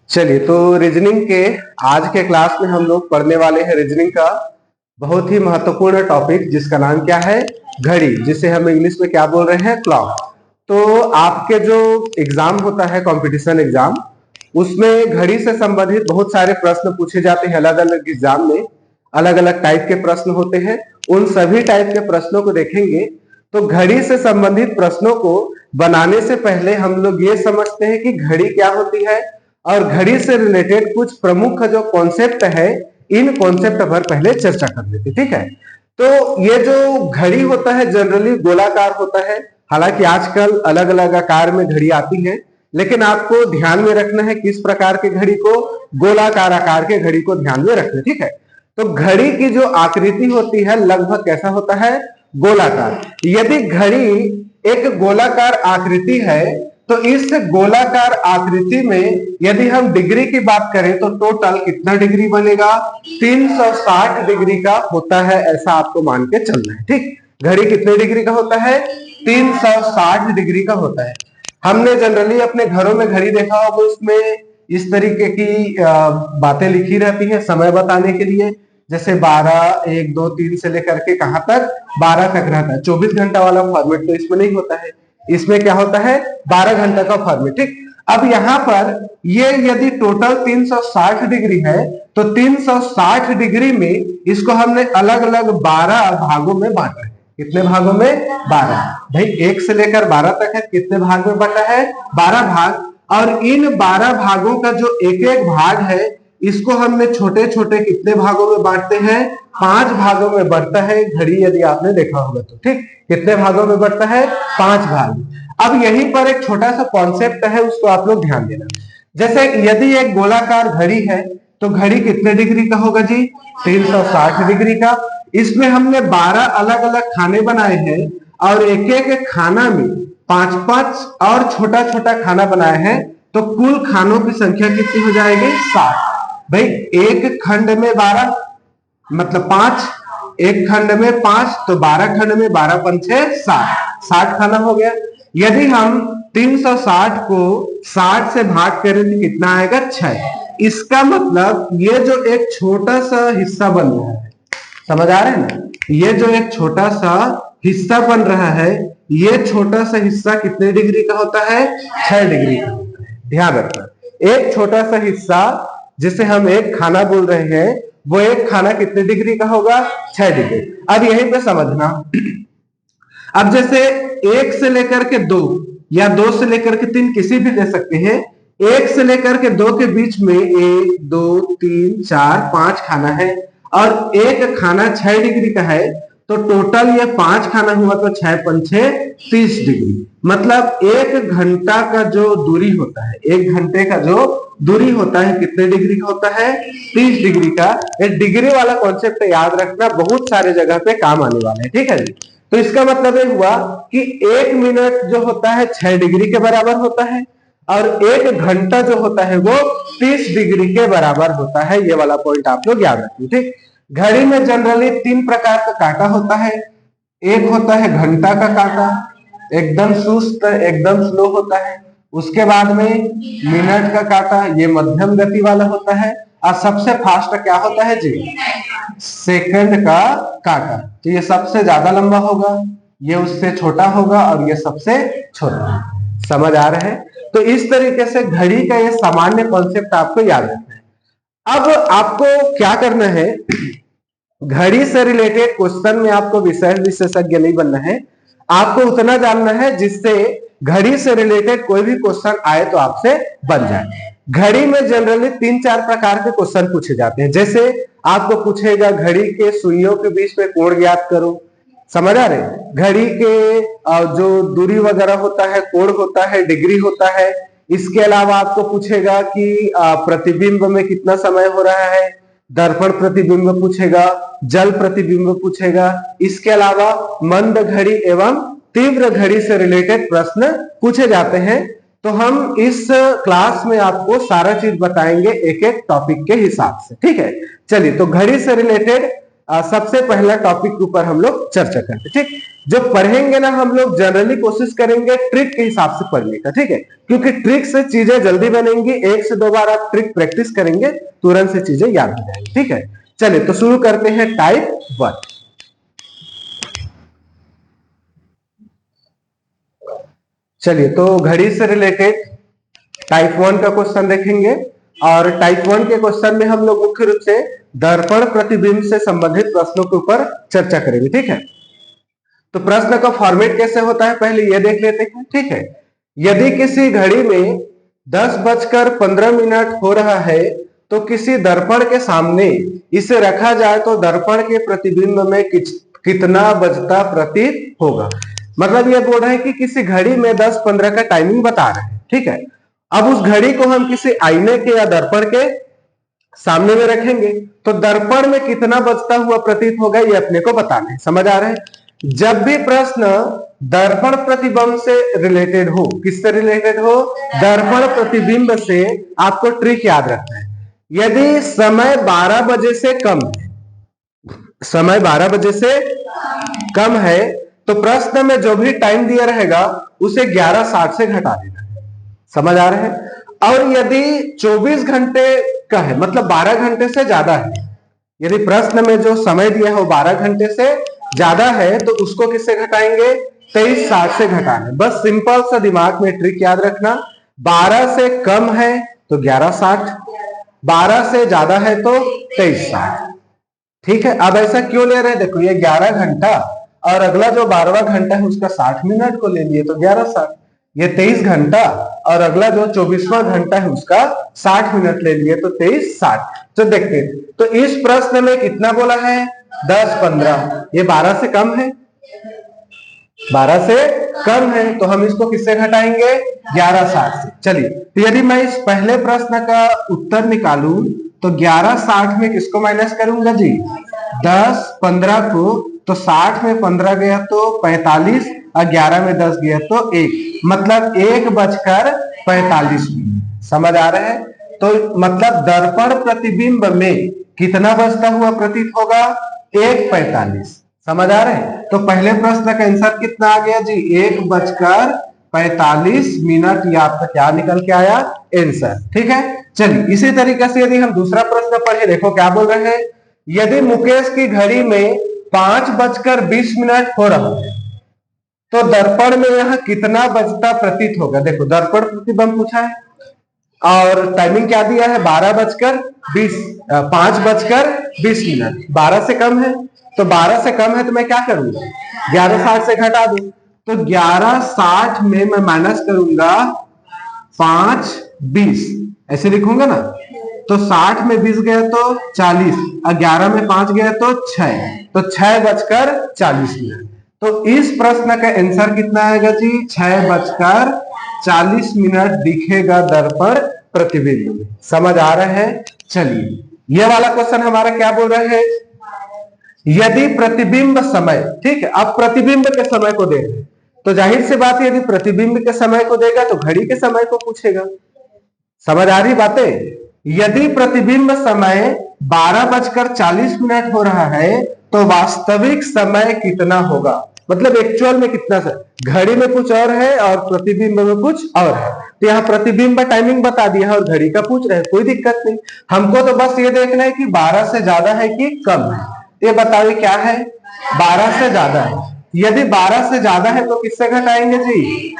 चलिए, तो रीजनिंग के आज के क्लास में हम लोग पढ़ने वाले हैं रीजनिंग का बहुत ही महत्वपूर्ण टॉपिक, जिसका नाम क्या है, घड़ी, जिसे हम इंग्लिश में क्या बोल रहे हैं, क्लॉक। तो आपके जो एग्जाम होता है, कंपटीशन एग्जाम, उसमें घड़ी से संबंधित बहुत सारे प्रश्न पूछे जाते हैं। अलग अलग एग्जाम में अलग अलग टाइप के प्रश्न होते हैं। उन सभी टाइप के प्रश्नों को देखेंगे। तो घड़ी से संबंधित प्रश्नों को बनाने से पहले हम लोग ये समझते हैं कि घड़ी क्या होती है, और घड़ी से रिलेटेड कुछ प्रमुख जो कॉन्सेप्ट है, इन कॉन्सेप्ट पर पहले चर्चा कर लेते। ठीक है, तो ये जो घड़ी होता है जनरली गोलाकार होता है। हालांकि आजकल अलग अलग आकार में घड़ी आती है, लेकिन आपको ध्यान में रखना है किस प्रकार के घड़ी को, गोलाकार आकार के घड़ी को ध्यान में रखना। ठीक है, तो घड़ी की जो आकृति होती है लगभग कैसा होता है, गोलाकार। यदि घड़ी एक गोलाकार आकृति है, तो इस गोलाकार आकृति में यदि हम डिग्री की बात करें तो टोटल कितना डिग्री बनेगा, 360 डिग्री का होता है, ऐसा आपको मान के चलना है। ठीक, घड़ी कितने डिग्री का होता है, 360 डिग्री का होता है। हमने जनरली अपने घरों में घड़ी देखा होगा, उसमें इस तरीके की बातें लिखी रहती है समय बताने के लिए, जैसे 12, 1, 2, 3 से लेकर के कहां तक, 12 तक रहता है। 24 घंटा वाला फॉर्मेट तो इसमें नहीं होता है, इसमें क्या होता है, 12 घंटा का फॉर्मेट। ठीक, अब यहाँ पर ये यदि टोटल 360 डिग्री है, तो 360 डिग्री में इसको हमने अलग अलग 12 भागों में बांटा है। कितने भागों में, 12। भाई 1 से लेकर 12 तक है, कितने भाग में बटा है, 12 भाग। और इन 12 भागों का जो एक एक भाग है, इसको हमने छोटे छोटे कितने भागों में बांटते हैं, 5 भागों में बढ़ता है घड़ी, यदि आपने देखा होगा तो। ठीक, कितने भागों में बढ़ता है, 5 भाग। अब यहीं पर एक छोटा सा कॉन्सेप्ट है, उसको आप लोग ध्यान देना। जैसे यदि एक गोलाकार घड़ी है, तो घड़ी कितने डिग्री का होगा जी, 360 डिग्री का। इसमें हमने 12 अलग अलग खाने बनाए हैं, और एक एक खाना में 5-5 और छोटा छोटा खाना बनाए हैं, तो कुल खानों की संख्या कितनी हो जाएगी, 60। भाई एक खंड में 12 मतलब 5, एक खंड में 5, तो 12 खंड में 12 पंचे 60 खाना हो गया। यदि हम 360 को 60 से भाग करें तो कितना आएगा, 6। इसका मतलब ये जो एक छोटा सा हिस्सा बन रहा है, समझ आ रहे हैं ना, ये जो एक छोटा सा हिस्सा बन रहा है, ये छोटा सा हिस्सा कितने डिग्री का होता है, 6 डिग्री का होता है। ध्यान रखना, एक छोटा सा हिस्सा जिसे हम एक खाना बोल रहे हैं, वो एक खाना कितने डिग्री का होगा, 6 डिग्री। अब यहीं पे समझना, अब जैसे 1 से लेकर के 2 या 2 से लेकर के 3 किसी भी ले सकते हैं। 1 से लेकर के 2 के बीच में 1, 2, 3, 4, 5 खाना है, और एक खाना 6 डिग्री का है, तो टोटल ये 5 खाना हुआ, तो 6 पंचे 30 डिग्री। मतलब 1 घंटा का जो दूरी होता है, 1 घंटे का जो दूरी होता है, कितने डिग्री का होता है, 30 डिग्री का। एक डिग्री वाला कॉन्सेप्ट याद रखना, बहुत सारे जगह पे काम आने वाला है। ठीक है जी, तो इसका मतलब ये हुआ कि 1 मिनट जो होता है 6 डिग्री के बराबर होता है, और 1 घंटा जो होता है वो 30 डिग्री के बराबर होता है। ये वाला पॉइंट आप लोग याद रखें। ठीक, घड़ी में जनरली 3 प्रकार का कांटा होता है। एक होता है घंटा का कांटा, एकदम सुस्त, एकदम स्लो होता है। उसके बाद में मिनट का कांटा, ये मध्यम गति वाला होता है। और सबसे फास्ट क्या होता है जी, सेकंड का कांटा। तो ये सबसे ज्यादा लंबा होगा, ये उससे छोटा होगा, और ये सबसे छोटा। समझ आ रहे हैं? तो इस तरीके से घड़ी का ये सामान्य कॉन्सेप्ट आपको याद रखना है। अब आपको क्या करना है, घड़ी से रिलेटेड क्वेश्चन में आपको विषय विशेषज्ञ नहीं बनना है, आपको उतना जानना है जिससे घड़ी से रिलेटेड कोई भी क्वेश्चन आए तो आपसे बन जाए। घड़ी में जनरली 3-4 प्रकार के क्वेश्चन पूछे जाते हैं। जैसे आपको पूछेगा घड़ी के सुइयों के बीच में कोण ज्ञात करो, समझ आ रहे, घड़ी के जो दूरी वगैरह होता है, कोण होता है, डिग्री होता है। इसके अलावा आपको पूछेगा कि प्रतिबिंब में कितना समय हो रहा है, दर्पण प्रतिबिंब पूछेगा, जल प्रतिबिंब पूछेगा। इसके अलावा मंद घड़ी एवं तीव्र घड़ी से रिलेटेड प्रश्न पूछे जाते हैं। तो हम इस क्लास में आपको सारा चीज बताएंगे एक एक टॉपिक के हिसाब से। ठीक है, चलिए, तो घड़ी से रिलेटेड सबसे पहला टॉपिक के ऊपर हम लोग चर्चा करते, ठीक। जो पढ़ेंगे ना हम लोग जनरली कोशिश करेंगे ट्रिक के हिसाब से पढ़ने का, ठीक है, क्योंकि ट्रिक से चीजें जल्दी बनेंगी। एक से दो बार आप ट्रिक प्रैक्टिस करेंगे तुरंत से चीजें याद हो जाएंगी, ठीक है। चलिए तो शुरू करते हैं टाइप 1। चलिए तो घड़ी से रिलेटेड टाइप 1 का क्वेश्चन देखेंगे, और टाइप 1 के क्वेश्चन में हम लोग मुख्य रूप से दर्पण प्रतिबिंब से संबंधित प्रश्नों के ऊपर चर्चा करेंगे, ठीक है। तो प्रश्न का फॉर्मेट कैसे होता है पहले ये देख लेते हैं, ठीक है। यदि किसी घड़ी में 10:15 हो रहा है तो किसी दर्पण के सामने इसे रखा जाए तो दर्पण के प्रतिबिंब में कितना बजता प्रतीत होगा। मतलब ये बोल रहा है कि किसी घड़ी में 10:15 का टाइमिंग बता रहे हैं, ठीक है। अब उस घड़ी को हम किसी आईने के या दर्पण के सामने में रखेंगे तो दर्पण में कितना बजता हुआ प्रतीत होगा ये अपने को बताना है। समझ आ रहा है। जब भी प्रश्न दर्पण प्रतिबिंब से रिलेटेड हो, किससे रिलेटेड हो, दर्पण प्रतिबिंब से, आपको ट्रिक याद रखना है। यदि समय 12 बजे से कम है, समय 12 बजे से कम है तो प्रश्न में जो भी टाइम दिया रहेगा उसे 11:60 से घटा देना है। समझ आ रहा है। और यदि 24 घंटे का है, मतलब 12 घंटे से ज्यादा है, यदि प्रश्न में जो समय दिया है वो 12 घंटे से ज्यादा है तो उसको किससे घटाएंगे, 23:60 से घटाना। बस सिंपल सा दिमाग में ट्रिक याद रखना। 12 से कम है तो 11:60, 12 से ज्यादा है तो 23:60, ठीक है। अब ऐसा क्यों ले रहे हैं, देखो ये 11 घंटा और अगला जो 12वां घंटा है उसका 60 मिनट को ले लिए तो 11:60, ये 23 घंटा और अगला जो 24वां घंटा है उसका 60 मिनट ले लिए तो 23:60। तो देखते हैं, तो इस प्रश्न में कितना बोला है, 10:15, ये 12 से कम है, 12 से कम है तो हम इसको किससे घटाएंगे, 11:60 से। चलिए तो यदि मैं इस पहले प्रश्न का उत्तर निकालूं तो 11:60 में किसको माइनस करूंगा जी, 10:15 को, तो 60 में 15 गया तो 45 और 11 में 10 गया तो 1, मतलब 1:45 मिनट। समझ आ रहा है। तो मतलब दर्पण प्रतिबिंब में कितना बजता हुआ प्रतीत होगा, 1:45। समझ आ रहे हैं। तो पहले प्रश्न का आंसर कितना आ गया जी, 1:45 मिनट, ये आपका क्या निकल के आया, आंसर, ठीक है। चलिए इसी तरीके से यदि हम दूसरा प्रश्न पढ़े, देखो क्या बोल रहे हैं। यदि मुकेश की घड़ी में 5:20 हो रहा है तो दर्पण में यह कितना बजता प्रतीत होगा। देखो दर्पण प्रतिबिंब पूछा है और टाइमिंग क्या दिया है, 5:20, 12 से कम है तो 12 से कम है तो मैं क्या करूंगा, 11:60 से घटा दूं, तो 11:60 में मैं माइनस करूंगा 5:20, ऐसे लिखूंगा ना। तो 60 में 20 गया तो 40 और 11 में 5 गया तो 6, तो 6:40 मिनट। तो इस प्रश्न का आंसर कितना आएगा जी, 6:40 मिनट दिखेगा दर्पण प्रतिबिंब में। समझ आ रहा है। चलिए ये वाला क्वेश्चन हमारा क्या बोल रहे हैं, यदि प्रतिबिंब समय, ठीक है, अब प्रतिबिंब के समय को दे रहे तो जाहिर सी बात है यदि प्रतिबिंब के समय को देगा तो घड़ी के समय को पूछेगा। समझ आ रही बातें। यदि प्रतिबिंब समय 12:40 हो रहा है तो वास्तविक समय कितना होगा, मतलब एक्चुअल में कितना है, घड़ी में कुछ और है और प्रतिबिंब में कुछ और है। तो यहाँ प्रतिबिंब टाइमिंग बता दिया है और घड़ी का पूछ रहे हैं, कोई दिक्कत नहीं। हमको तो बस ये देखना है कि 12 से ज्यादा है कि कम है। ये बताइए क्या है, 12 से ज्यादा है। यदि 12 से ज्यादा है तो किससे घटाएंगे जी,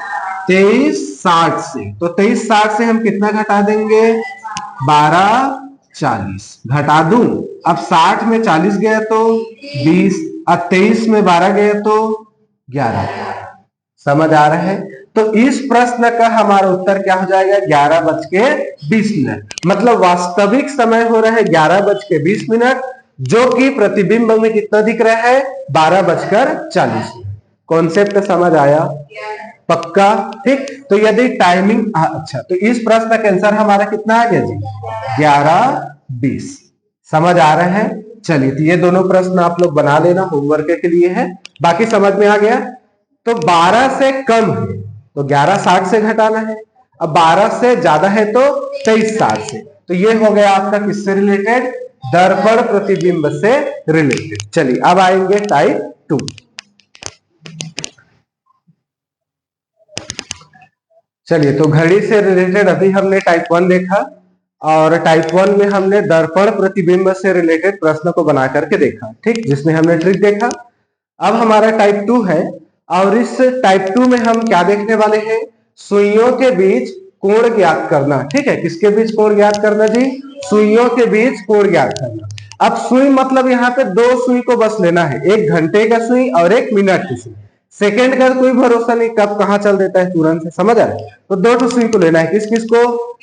23:60 से। तो 23:60 से हम कितना घटा देंगे, 12:40 घटा दूं। अब 60 में 40 गया तो 20 और 23 में 12 गया तो 11। समझ आ रहा है। तो इस प्रश्न का हमारा उत्तर क्या हो जाएगा, 11:20, मतलब वास्तविक समय हो रहा है 11:20, जो कि प्रतिबिंब में कितना दिख रहा है, 12:40। कॉन्सेप्ट समझ आया, पक्का, ठीक। तो यदि टाइमिंग, अच्छा, तो इस प्रश्न का आंसर हमारा कितना आ गया जी, 11:20। समझ आ रहा है। चलिए तो ये दोनों प्रश्न आप लोग बना लेना, होमवर्क के लिए है, बाकी समझ में आ गया। तो 12 से कम है तो 11:60 से घटाना है, अब 12 से ज्यादा है तो 23:60 से। तो ये हो गया आपका किससे रिलेटेड, दर्पण प्रतिबिंब से रिलेटेड। चलिए अब आएंगे टाइप 2। चलिए तो घड़ी से रिलेटेड अभी हमने टाइप 1 देखा और टाइप 1 में हमने दर्पण प्रतिबिंब से रिलेटेड प्रश्न को बना करके देखा, ठीक, जिसमें हमने ट्रिक देखा। अब हमारा टाइप 2 है और इस टाइप 2 में हम क्या देखने वाले हैं, सुइयों के बीच कोण ज्ञात करना। ठीक है, किसके बीच कोण ज्ञात करना जी, सुइयों के बीच कोण ज्ञात करना। अब सुई मतलब यहाँ पे दो सुई को बस लेना है, एक घंटे का सुई और एक मिनट की सुई। सेकंड का कोई भरोसा नहीं, कब कहाँ चल देता है तुरंत से, समझ आए। तो दो सुई को लेना है, किस किस को,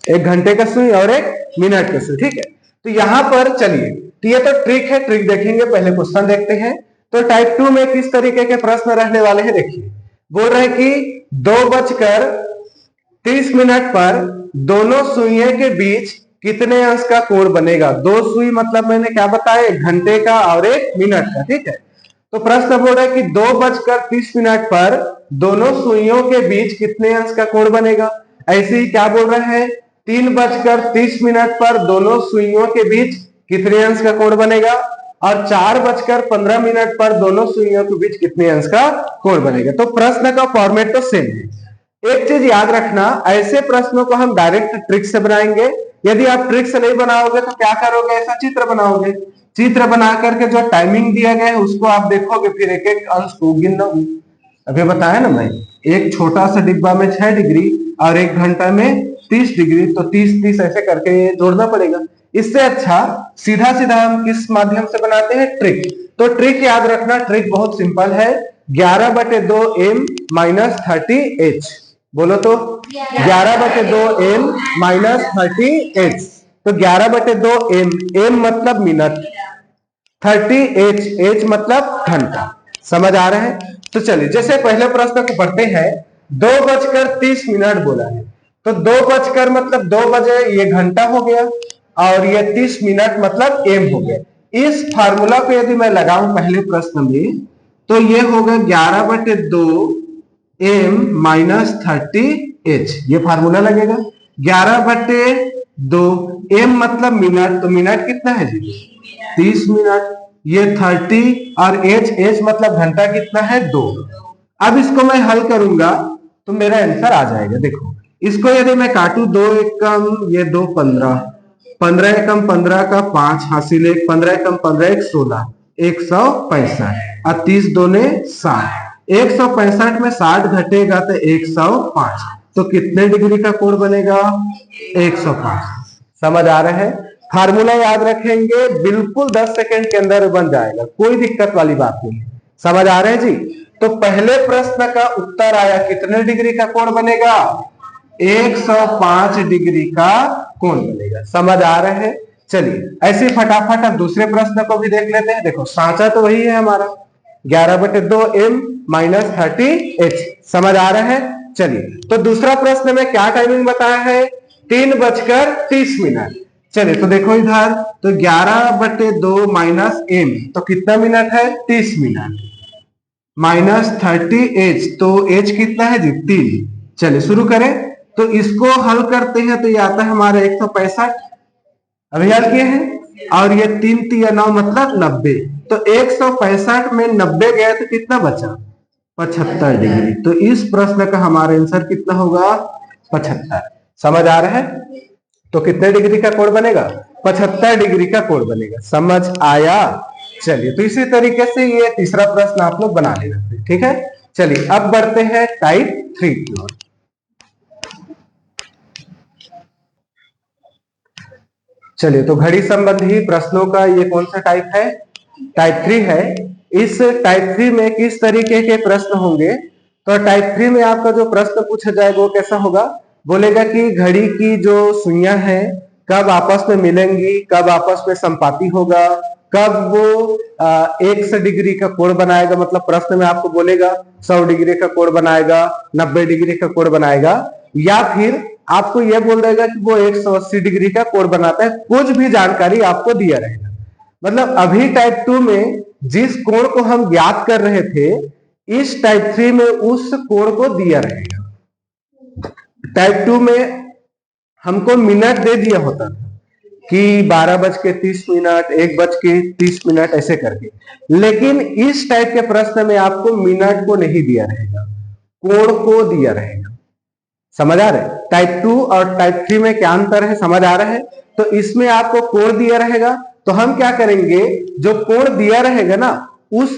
एक घंटे का सुई और एक मिनट का सुई। ठीक है, तो यहाँ पर चलिए, तो ये तो ट्रिक है, ट्रिक देखेंगे, पहले क्वेश्चन देखते हैं। तो टाइप 2 में किस तरीके के प्रश्न रहने वाले हैं, देखिए बोल रहे हैं कि 2:30 पर दोनों सुइयों के बीच कितने अंश का कोण बनेगा। दो सुई मतलब मैंने क्या बताया, एक घंटे का और एक मिनट का। ठीक है, तो प्रश्न बोल रहा है कि 2:30 पर दोनों सुइयों के बीच कितने अंश का कोण बनेगा। ऐसे ही क्या बोल रहे हैं, 3:30 पर दोनों सुइयों के बीच कितने अंश का कोण बनेगा और 4:15 पर दोनों सुइयों के बीच कितने अंश का कोण बनेगा। तो प्रश्न का फॉर्मेट तो सेम है। एक चीज याद रखना, ऐसे प्रश्नों को हम डायरेक्ट ट्रिक से बनाएंगे। यदि आप ट्रिक से नहीं बनाओगे तो क्या करोगे, ऐसा चित्र बनाओगे, चित्र बना करके जो टाइमिंग दिया गया है उसको आप देखोगे, फिर एक एक अंश को गिनोगे। अभी बताया ना मैं, एक छोटा सा डिब्बा में 6 डिग्री और 1 घंटा में 30 डिग्री, तो 30-30 ऐसे करके जोड़ना पड़ेगा। इससे अच्छा सीधा सीधा हम किस माध्यम से बनाते हैं, ट्रिक। तो ट्रिक याद रखना, ट्रिक बहुत सिंपल है, 11/2m - 30h। बोलो तो 11/2m - 30h। तो 11/2m, m मतलब मिनट, 30h, h मतलब घंटा। समझ आ रहा है। तो चलिए जैसे पहले प्रश्न को पढ़ते हैं, 2:30 बोला है, तो 2 मतलब 2 बजे, ये घंटा हो गया और ये 30 मिनट मतलब m हो गया। इस फार्मूला को यदि मैं लगाऊं पहले प्रश्न में, तो ये होगा 11/2m - 30h, ये फार्मूला लगेगा। 11/2, m मतलब मिनट, तो मिनट कितना है जी, 30 मिनट। ये 30 और h मतलब घंटा कितना है, 2। अब इसको मैं हल करूंगा तो मेरा आंसर आ जाएगा। देखो इसको यदि मैं काटू, 2 एकम ये 2 15, 15 एकम 15 का 5 हासिल, 1 15 एकम 15 1 16, 165 और 30 दूने 60। 165 में 60 घटेगा तो 105, तो कितने डिग्री का कोण बनेगा, 105। समझ आ रहा है। फार्मूला याद रखेंगे, बिल्कुल 10 सेकंड के अंदर बन जाएगा, कोई दिक्कत वाली बात नहीं। समझ आ रहे हैं जी। तो पहले प्रश्न का उत्तर आया, कितने डिग्री का कोण बनेगा, 105 डिग्री का कोण बनेगा। समझ आ रहे हैं। चलिए ऐसे फटाफट अब दूसरे प्रश्न को भी देख लेते हैं। देखो सांचा तो वही है हमारा, 11/2m - 30h। समझ आ रहा है। चलिए तो दूसरा प्रश्न में क्या टाइमिंग बताया है, 3:30। चलिए तो देखो इधर, तो 11/2 - m, तो कितना मिनट है, 30 मिनट, -30h, तो h कितना है जी, 3। चलिए शुरू करें। तो इसको हल करते हैं तो ये आता है हमारा 165, अभी हल किए हैं, और ये 3 3 9 मतलब 90। तो 165 में 90 गया तो कितना बचा, 75 डिग्री। तो इस प्रश्न का हमारा आंसर कितना होगा, 75। समझ आ रहा है। तो कितने डिग्री का कोण बनेगा, 75 डिग्री का कोण बनेगा। समझ आया। चलिए तो इसी तरीके से ये तीसरा प्रश्न आप लोग बना लेना, ठीक है। चलिए अब बढ़ते हैं टाइप 3 की ओर। चलिए तो घड़ी संबंधी प्रश्नों का ये कौन सा टाइप है, टाइप 3 है। इस टाइप 3 में किस तरीके के प्रश्न होंगे, तो टाइप 3 में आपका जो प्रश्न पूछा जाएगा वो कैसा होगा, बोलेगा कि घड़ी की जो सुइयां हैं कब आपस में मिलेंगी, कब आपस में संपाती होगा, कब वो 100 डिग्री का कोण बनाएगा, मतलब प्रश्न में आपको बोलेगा 100 डिग्री का कोण बनाएगा, 90 डिग्री का कोण बनाएगा, या फिर आपको यह बोल देगा कि वो 180 डिग्री का कोण बनाता है। कुछ भी जानकारी आपको दिया रहेगा। मतलब अभी टाइप 2 में जिस कोण को हम ज्ञात कर रहे थे, इस टाइप 3 में उस कोण को दिया रहेगा। टाइप 2 में हमको मिनट दे दिया होता था, कि 12:30, 1:30 ऐसे करके। लेकिन इस टाइप के प्रश्न में आपको मिनट को नहीं दिया रहेगा, कोण को दिया रहेगा। समझ आ रहा है? टाइप 2 और टाइप 3 में क्या अंतर है, समझ आ रहा है? तो इसमें आपको कोण दिया रहेगा, तो हम क्या करेंगे, जो कोण दिया रहेगा ना, उस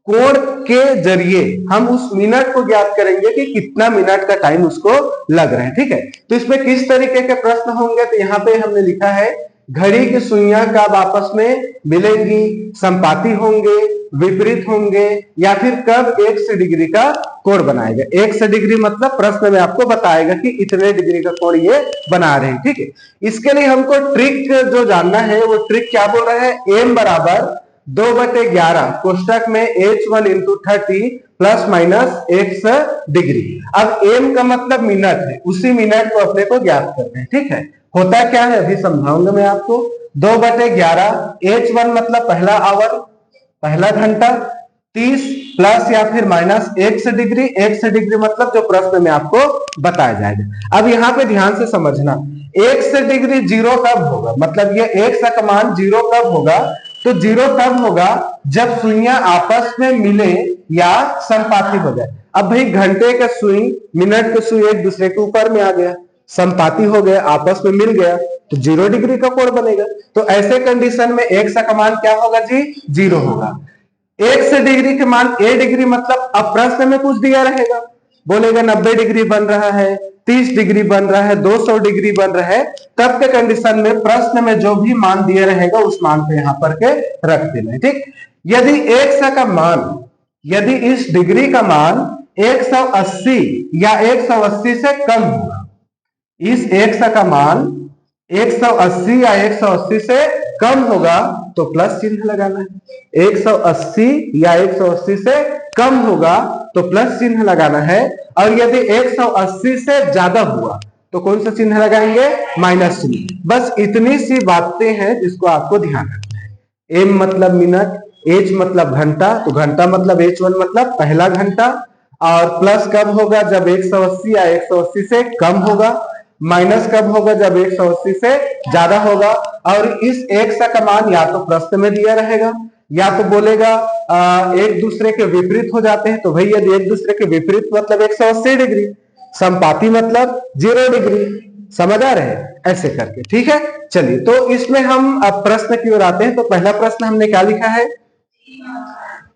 कोण के जरिए हम उस मिनट को ज्ञात करेंगे कि कितना मिनट का टाइम उसको लग रहा है। ठीक है, तो इसमें किस तरीके के प्रश्न होंगे, तो यहाँ पे हमने लिखा है घड़ी की सुइयां कब आपस में मिलेंगी, संपाती होंगे, विपरीत होंगे, या फिर कब 180 डिग्री का कोण बनाएगा। 180 डिग्री मतलब प्रश्न में आपको बताएगा कि इतने डिग्री का कोण ये बना रहे हैं। ठीक है, इसके लिए हमको ट्रिक जो जानना है, वो ट्रिक क्या बोल रहा है, m बराबर 2/11 कोष्टक में h1 into 30 plus minus x degree. अब m का मतलब मिनट है, उसी मिनट को अपने को ज्ञात करना है। ठीक है, होता क्या है अभी समझाऊंगा मैं आपको। 2/11 h1 मतलब पहला आवर, पहला घंटा, 30 प्लस या फिर minus x degree. x degree मतलब जो प्रश्न में आपको बताया जाएगा। अब यहाँ पे ध्यान से समझना, x डिग्री 0 कब होगा, मतलब ये x का मान 0 कब होगा, तो 0 तब होगा जब सुइयां आपस में मिले या संपाती हो जाए। अब भाई घंटे का सुई, मिनट का सुई एक दूसरे के ऊपर में आ गया, संपाती हो गया, आपस में मिल गया, तो 0 डिग्री का कोण बनेगा। तो ऐसे कंडीशन में x का मान क्या होगा जी, 0 होगा। x डिग्री के मान a डिग्री मतलब अब प्रश्न में कुछ दिया रहेगा, बोलेगा 90 डिग्री बन रहा है, 30 डिग्री बन रहा है, 200 डिग्री बन रहा है, तब के कंडीशन में प्रश्न में जो भी मान दिया रहेगा उस मान को यहां पर के रख देना है। ठीक, यदि x का मान, यदि इस डिग्री का मान 180 या 180 से कम होगा, इस x का मान 180 या 180 से कम होगा तो प्लस चिन्ह लगाना है। 180 या 180 से कम होगा तो प्लस चिन्ह लगाना है, और यदि 180 से ज्यादा हुआ तो कौन सा चिन्ह लगाएंगे, माइनस चिन्ह। बस इतनी सी बातें हैं जिसको आपको ध्यान रखना है। m मतलब मिनट, h मतलब घंटा, तो घंटा मतलब h1 मतलब पहला घंटा, और प्लस कब होगा, जब 180 या 180 से कम होगा, माइनस कब होगा, जब 180 से ज्यादा होगा। और इस x का मान या तो प्रश्न में दिया रहेगा, या तो बोलेगा एक दूसरे के विपरीत हो जाते हैं, तो भाई यदि एक दूसरे के विपरीत मतलब 180 डिग्री, संपाती मतलब 0 डिग्री। समझ आ रहे हैं, ऐसे करके। ठीक है, चलिए तो इसमें हम अब प्रश्न की ओर आते हैं। तो पहला प्रश्न हमने क्या लिखा है,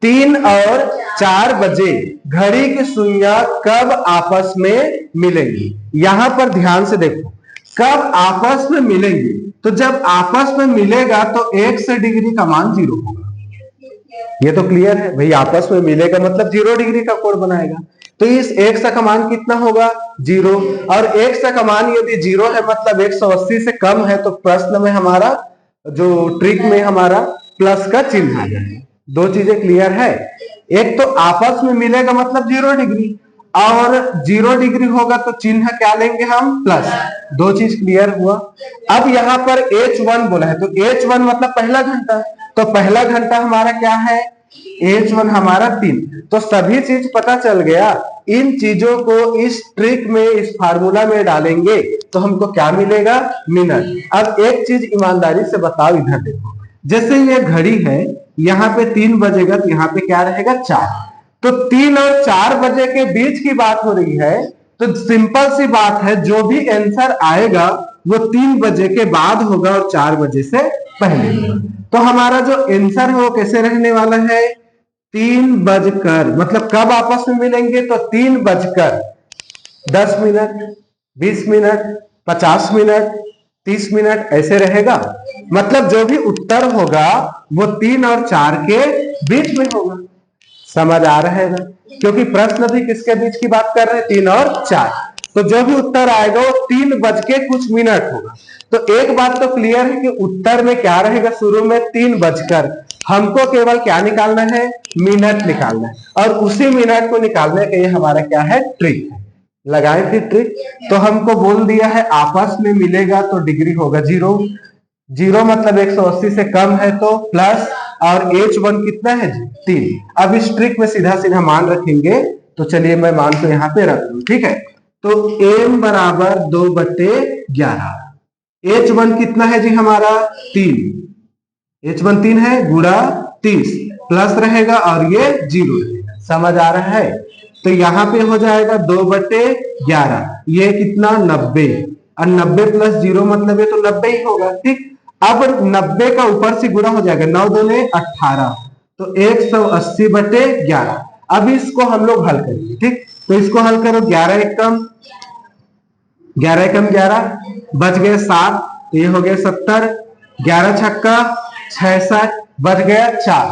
3 और 4 बजे घड़ी की सुइयां कब आपस में मिलेंगी। यहां पर ध्यान से देखो, कब आपस में मिलेंगी, तो जब आपस में मिलेगा तो 180 डिग्री का मान 0 होगा। ये तो क्लियर है भाई, आपस में मिलेगा मतलब 0 डिग्री का कोण बनाएगा। तो इस x का मान कितना होगा, 0, और x का मान यदि 0 है मतलब 180 से कम है, तो प्रश्न में हमारा जो ट्रिक में हमारा प्लस का चिन्ह आ जाएगा। दो चीजें क्लियर है, एक तो आपस में मिलेगा मतलब 0 डिग्री, और 0 डिग्री होगा तो चिन्ह क्या लेंगे हम, प्लस। दो चीज क्लियर हुआ। अब यहाँ पर h1 बोला है, तो h1 मतलब पहला घंटा, तो पहला घंटा हमारा क्या है, h1 हमारा 3। तो सभी चीज पता चल गया। इन चीजों को इस ट्रिक में, इस फार्मूला में डालेंगे तो हमको क्या मिलेगा, मिनट। अब एक चीज ईमानदारी से बताओ, इधर देखो, जैसे ये घड़ी है, यहाँ पे 3 बजेगा तो यहाँ पे क्या रहेगा, 4। तो 3 और 4 बजे के बीच की बात हो रही है, तो सिंपल सी बात है, जो भी आंसर आएगा वो 3 बजे के बाद होगा और 4 बजे से पहले होगा। तो हमारा जो आंसर है वो कैसे रहने वाला है, 3 बजकर, मतलब कब आपस में मिलेंगे, तो 3 बजकर 10 मिनट, 20 मिनट, 50 मिनट, 30 मिनट, ऐसे रहेगा। मतलब जो भी उत्तर होगा वो 3 और 4 के बीच में होगा। समझ आ रहा है ना, क्योंकि प्रश्न भी किसके बीच की बात कर रहे हैं, 3 और 4। तो जो भी उत्तर आएगा वो 3 बज के कुछ मिनट होगा। तो एक बात तो क्लियर है कि उत्तर में क्या रहेगा, शुरू में 3 बजकर, हमको केवल क्या निकालना है, मिनट निकालना है, और उसी मिनट को निकालने के लिए हमारा क्या है, ट्रिक है। लगाए फिर ट्रिक। तो हमको बोल दिया है आपस में मिलेगा तो डिग्री होगा 0, 0 मतलब 180 से कम है तो प्लस, और h1 कितना है, 3। अब इस ट्रिक में सीधा सीधा मान रखेंगे, तो चलिए मैं मान को यहाँ पे रख दूं। ठीक है, तो m बराबर 2/11, H1 कितना है जी हमारा 3, H1 3 है, गुणा 30 प्लस रहेगा और ये 0 रहेगा। समझ आ रहा है? तो यहाँ पे हो जाएगा 2/11, ये कितना 90, और 90 प्लस 0 मतलब ये तो 90 ही होगा। ठीक, अब 90 का ऊपर से गुणा हो जाएगा, 9 दूने 18, तो 180/11। अब इसको हम लोग हल करेंगे। ठीक, तो इसको हल करो, 11 एकम 11 बच गए 7, तो ये हो गया 70, 11 छक्का 66, बच गया 4,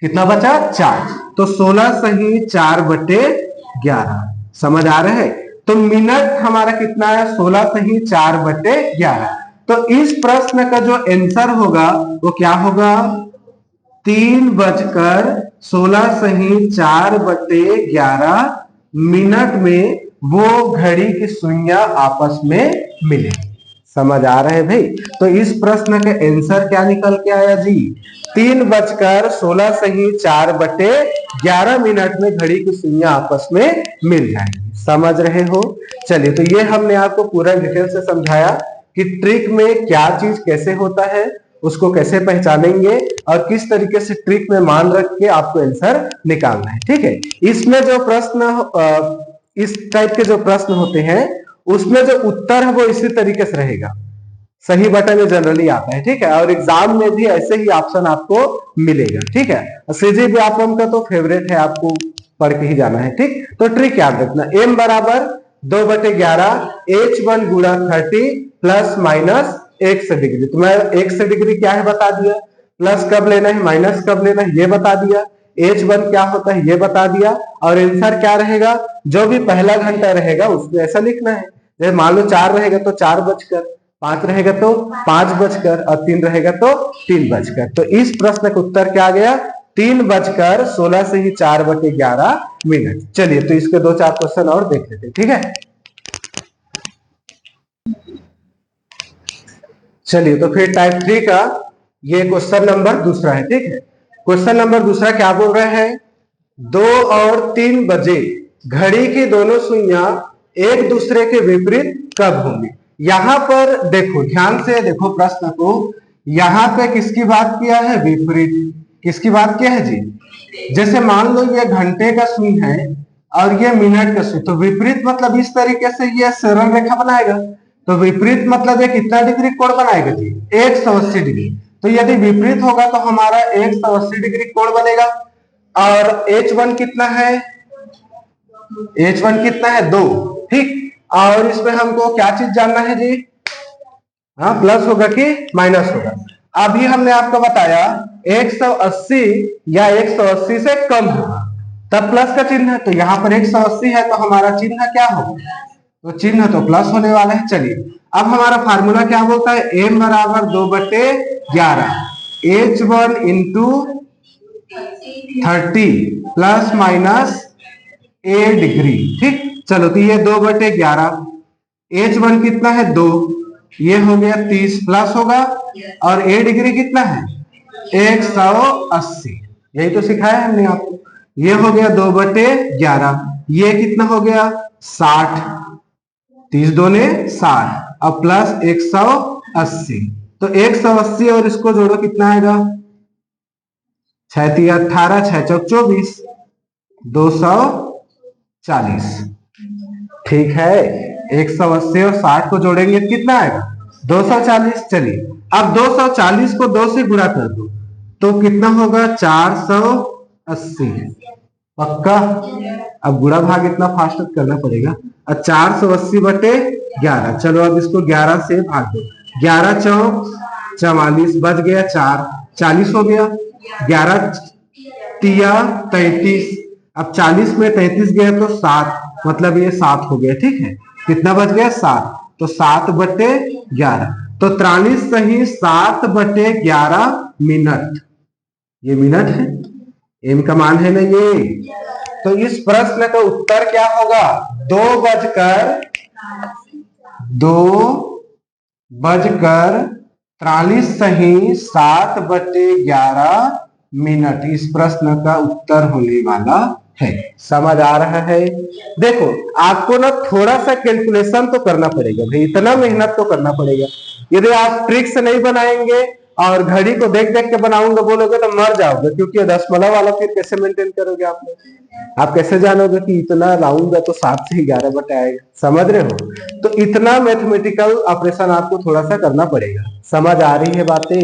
कितना बचा 4, तो 16 सही 4/11। समझ आ रहा है? तो मिनट हमारा कितना है, 16 सही 4/11। तो इस प्रश्न का जो आंसर होगा वो क्या होगा, 3:16 सही 4/11 मिनट में वो घड़ी की सुइयां आपस में मिलेंगी। समझ आ रहे हैं भाई? तो इस प्रश्न का आंसर क्या निकल के आया जी, 3:16 सही 4/11 मिनट में घड़ी की सुइयां आपस में मिल जाएंगी। समझ रहे हो? चलिए, तो ये हमने आपको पूरा डिटेल से समझाया कि ट्रिक में क्या चीज कैसे होता है, उसको कैसे पहचानेंगे और किस तरीके से ट्रिक में मान रख के आपको आंसर निकालना है। ठीक है, इसमें जो प्रश्न इस टाइप के जो प्रश्न होते हैं उसमें जो उत्तर है वो इसी तरीके से रहेगा, सही बटन में जनरली आता है। ठीक है, और एग्जाम में भी ऐसे ही ऑप्शन आपको मिलेगा। ठीक है, सीजी व्यापम का तो फेवरेट है, आपको पढ़ के ही जाना है। ठीक, तो ट्रिक याद रखना, m बराबर 2/11 H1 गुणा 30 प्लस माइनस 1 डिग्री। तो मैं 1 डिग्री क्या है बता दिया, प्लस कब लेना है माइनस कब लेना है ये बता दिया, H1 क्या होता है ये बता दिया, और आंसर क्या रहेगा, जो भी पहला घंटा रहेगा उसमें ऐसा लिखना है। जैसे मान लो 4 रहेगा तो 4 बजकर, 5 रहेगा तो 5 बजकर, और 3 रहेगा तो 3 बजकर। तो इस प्रश्न का उत्तर क्या आ गया, 3:16 से ही 4/11 मिनट। चलिए, तो इसके 2-4 क्वेश्चन और देख लेते हैं। ठीक है, चलिए, तो फिर टाइप 3 का ये क्वेश्चन नंबर दूसरा है। ठीक है, क्वेश्चन नंबर दूसरा क्या बोल रहे हैं, 2 और 3 बजे घड़ी की दोनों सुइयां एक दूसरे के विपरीत कब होंगी। यहां पर देखो, ध्यान से देखो प्रश्न को, यहां पे किसकी बात किया है, विपरीत। किसकी बात किया है जी, जैसे मान लो ये घंटे का सुई है और ये मिनट का सुई, तो विपरीत मतलब इस तरीके से ये सरल रेखा बनाएगा, तो विपरीत मतलब ये कितना डिग्री कोण बनाएगा जी, 180 डिग्री। तो यदि विपरीत होगा तो हमारा 180 डिग्री कोण बनेगा। और H1 कितना है, H1 कितना है 2। ठीक, और इसमें हमको क्या चीज जानना है जी, हाँ, प्लस होगा कि माइनस होगा। अभी हमने आपको बताया 180 या 180 से कम होगा तब प्लस का चिन्ह है, तो यहाँ पर 180 है तो हमारा चिन्ह क्या होगा, तो चिन्ह तो प्लस होने वाला है। चलिए, अब हमारा फार्मूला क्या बोलता है, m बराबर 2/11 H1 into 30 plus minus a degree. ठीक, चलो, तो ये 2/11, H1 कितना है 2, ये हो गया 30 प्लस होगा, और a डिग्री कितना है 180, यही तो सिखाया हमने आपको। ये हो गया 2/11, ये कितना हो गया 60, 30 दूने 60, अब प्लस 180, तो 180 और इसको जोड़ो कितना आएगा, 6 18, 6 चौक 24, 240। ठीक है, 180 और 60 को जोड़ेंगे कितना आएगा 240। चलिए, अब 240 को 2 से गुणा कर दो तो कितना होगा 480, पक्का। अब गुणा भाग इतना फास्ट करना पड़ेगा, अब 480/11। चलो, अब इसको 11 से भाग दो, 11 चौक 44, बच गया 4, 40 हो गया, 11 तिया 33, अब 40 में 33 गया तो 7, मतलब ये 7 हो गया। ठीक है, कितना बच गया 7, तो 7/11, तो 43 सही 7/11 मिनट, ये मिनट है, एम का मान है ना ये। तो इस प्रश्न का उत्तर क्या होगा, 2:43 सही 7/11 मिनट, इस प्रश्न का उत्तर होने वाला है। समझ आ रहा है? देखो आपको ना थोड़ा सा कैलकुलेशन तो करना पड़ेगा भाई, इतना मेहनत तो करना पड़ेगा। यदि आप ट्रिक से नहीं बनाएंगे और घड़ी को देख देख के बनाऊंगा बोलोगे तो मर जाओगे, क्योंकि दशमलव वाला फिर कैसे मेंटेन करोगे आप लोग? आप कैसे जानोगे कि इतना लाऊंगा तो 7 से 11 बटे आएगा? समझ रहे हो? तो इतना मैथमेटिकल ऑपरेशन आपको थोड़ा सा करना पड़ेगा। समझ आ रही है बातें?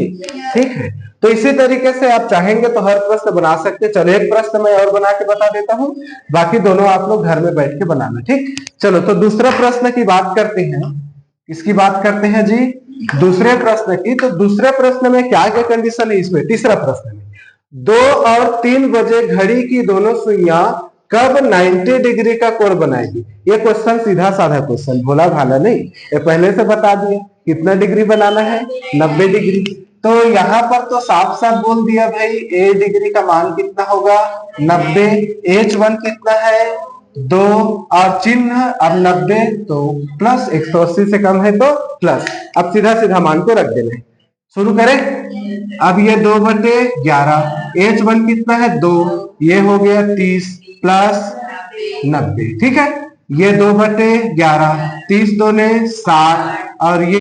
ठीक है, तो इसी तरीके से आप चाहेंगे तो हर प्रश्न बना सकते। चलो एक प्रश्न मैं और बना के बता देता हूँ, बाकी दोनों आप लोग घर में बैठ के बनाना। ठीक, चलो तो दूसरा प्रश्न की बात करते हैं। किसकी बात करते हैं जी? दूसरे प्रश्न की। तो दूसरे प्रश्न में क्या क्या कंडीशन है इसमें? तीसरा प्रश्न में 2 और 3 बजे घड़ी की दोनों सुइयां कब 90 डिग्री का कोण बनाएगी? ये क्वेश्चन सीधा साधा क्वेश्चन, भोला भाला नहीं, ये पहले से बता दिए। कितना डिग्री बनाना है? 90 डिग्री। तो यहाँ पर तो साफ साफ बोल दिया भाई, ए डिग्री का मान कितना होगा? 90। H1 कितना है? 2 और चिन्ह अब 90 तो प्लस, 180 से कम है तो प्लस। अब सीधा सीधा मान को रख देना है। शुरू करें। अब ये 2/11, H1 कितना है? 2, ये हो गया 30 प्लस 90। ठीक है, ये 2/11, 30 दूने 60 और ये